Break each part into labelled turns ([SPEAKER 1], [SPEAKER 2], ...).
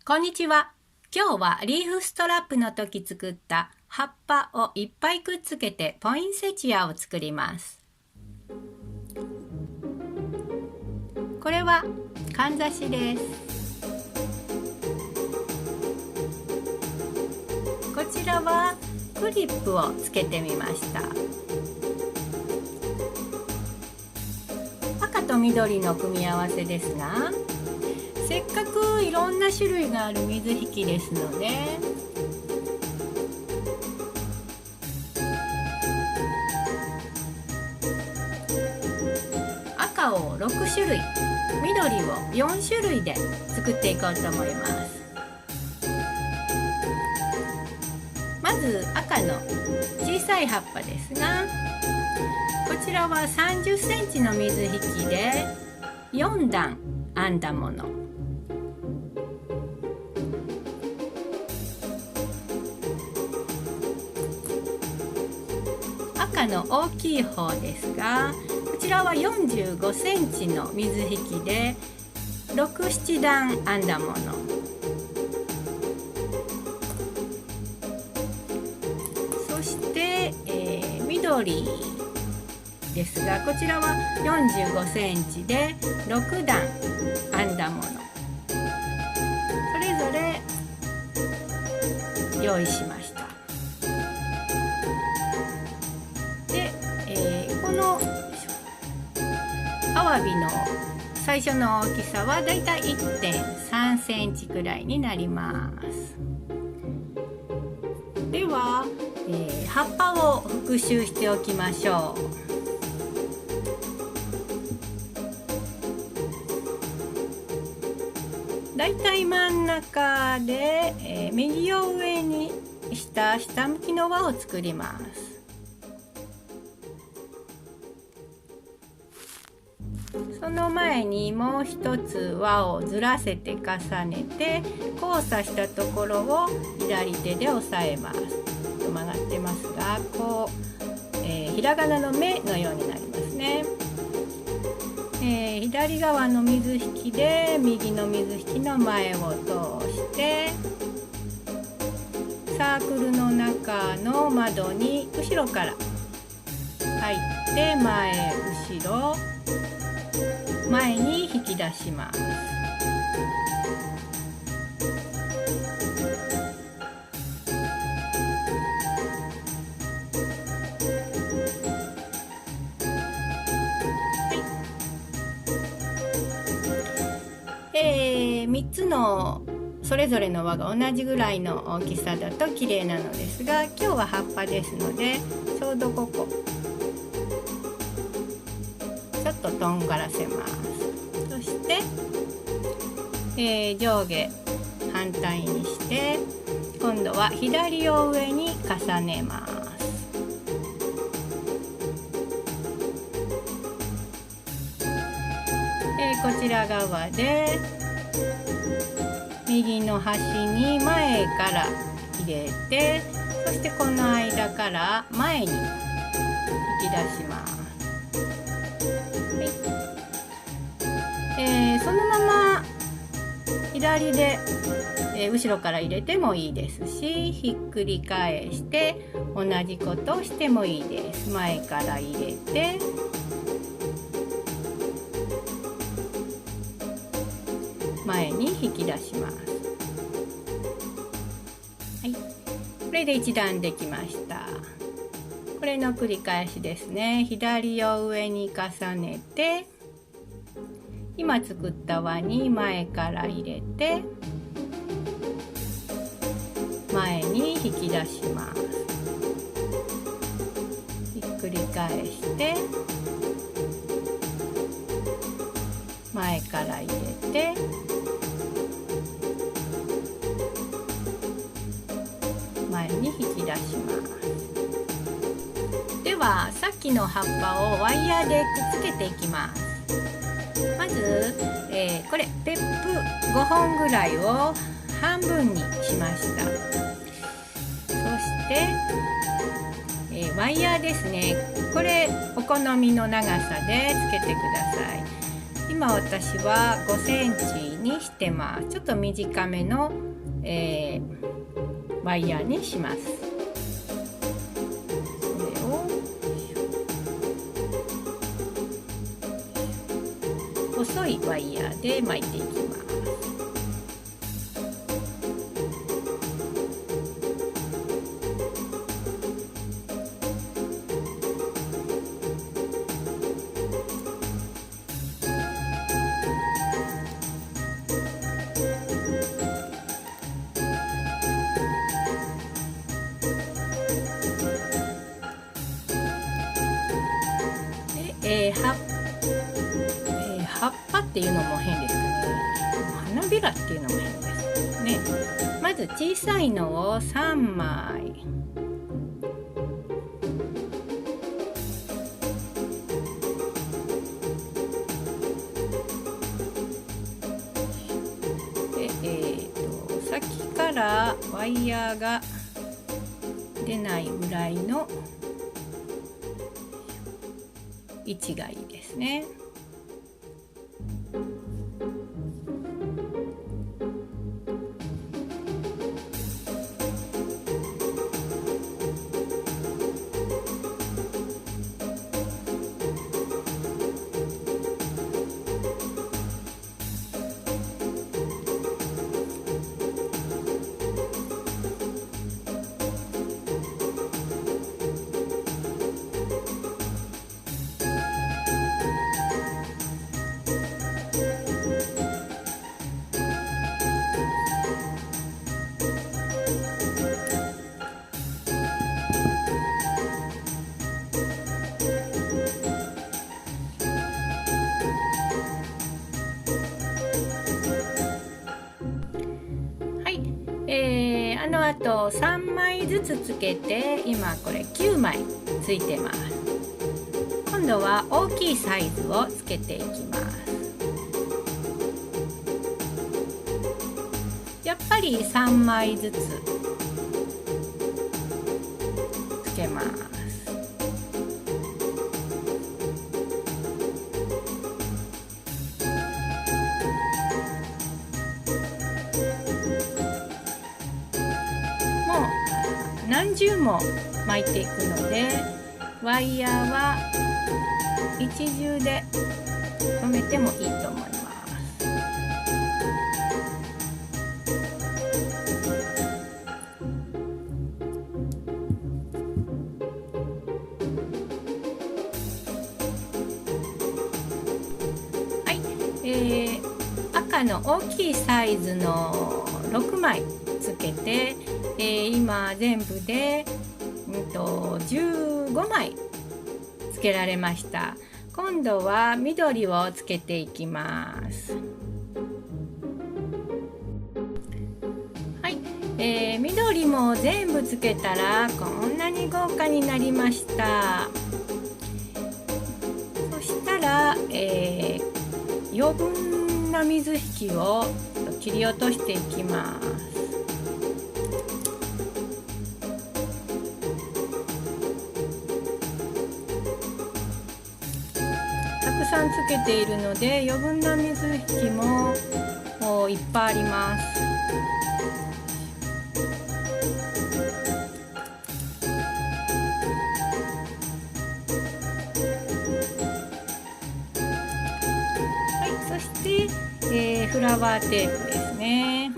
[SPEAKER 1] こんにちは。今日はリーフストラップの時作った葉っぱをいっぱいくっつけてポインセチアを作ります。これはかんざしです。こちらはクリップをつけてみました。赤と緑の組み合わせですが、せっかくいろんな種類がある水引ですので、赤を6種類、緑を4種類で作っていこうと思います。まず赤の小さい葉っぱですが、こちらは30センチの水引で4段編んだもの。赤の大きい方ですが、こちらは45センチの水引で6、7段編んだもの。そして、緑ですが、こちらは45センチで6段編んだもの。それぞれ用意しました。このアワビの最初の大きさはだいたい 1.3 センチくらいになります。では、葉っぱを復習しておきましょう。だいたい真ん中で、右を上にした下向きの輪を作ります。その前にもう一つ輪をずらせて重ねて、交差したところを左手で押さえます。曲がってますが、こう、ひらがなの目のようになりますね。左側の水引で右の水引の前を通して、サークルの中の窓に後ろから入って前後ろ前に引き出します。3つのそれぞれの輪が同じぐらいの大きさだと綺麗なのですが、今日は葉っぱですので、ちょうどここちょっととんがらせます。そして、上下反対にして今度は左を上に重ねます。こちら側で右の端に前から入れて、そしてこの間から前に引き出します。そのまま左で、後ろから入れてもいいですし、ひっくり返して同じことをしてもいいです。前から入れて前に引き出します。はい、これで1段できました。これの繰り返しですね。左を上に重ねて、今作った輪に前から入れて前に引き出します。ひっくり返して前から入れて前に引き出します。ではさっきの葉っぱをワイヤーでくっつけていきます。まず、これペップ5本ぐらいを半分にしました。そして、ワイヤーですね。これお好みの長さでつけてください。今私は5センチにしてます。ちょっと短めの、ワイヤーにします。それを細いワイヤーで巻いていきます。葉っぱっていうのも変ですかね。花びらっていうのも変ですね。まず小さいのを3枚。で、先からワイヤーが出ないぐらいの位置がいいですね。あと3枚ずつつけて今これ9枚ついてます。今度は大きいサイズをつけていきます。やっぱり3枚ずつつけます。何重も巻いていくのでワイヤーは一重で止めてもいいと思います。はい、赤の大きいサイズの6枚つけて今全部で、15枚つけられました。今度は緑をつけていきます。はい、緑も全部つけたらこんなに豪華になりました。そしたら、余分な水引きを切り落としていきます。たくさんつけているので余分な水引きもいっぱいあります。はい、そして、フラワーテープですね。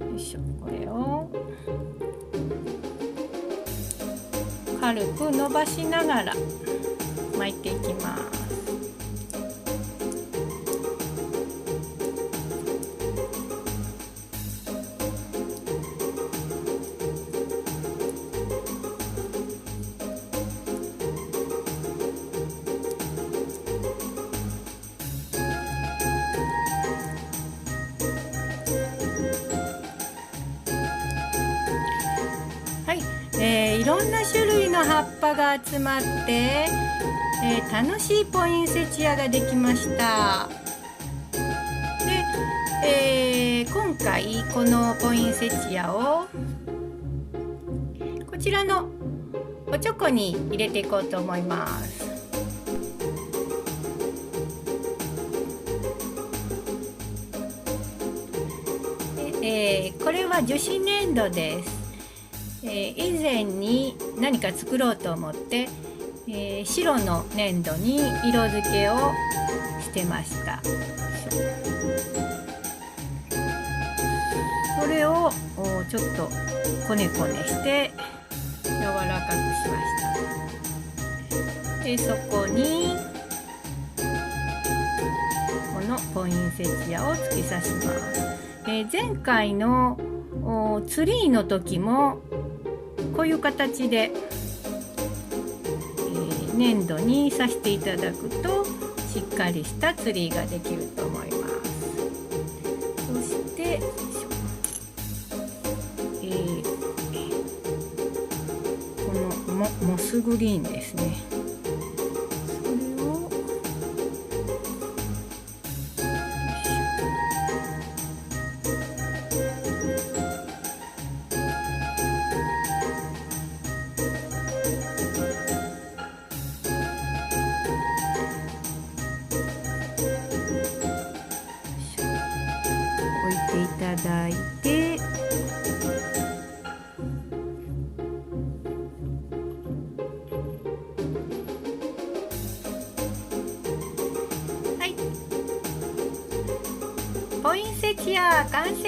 [SPEAKER 1] よいしょ、これを軽く伸ばしながら巻いていきます。いろんな種類の葉っぱが集まって、楽しいポインセチアができました。で、今回このポインセチアをこちらのおちょこに入れていこうと思います。これは樹脂粘土です。以前に何か作ろうと思って、白の粘土に色付けをしてました。それをちょっとこねこねして柔らかくしました。でそこにこのポインセチアを突き刺します。前回のツリーの時もこういう形で、粘土に刺していただくとしっかりしたツリーができると思います。そしてこのモスグリーンですね。それを置いていただいて、はい、ポインセチア完成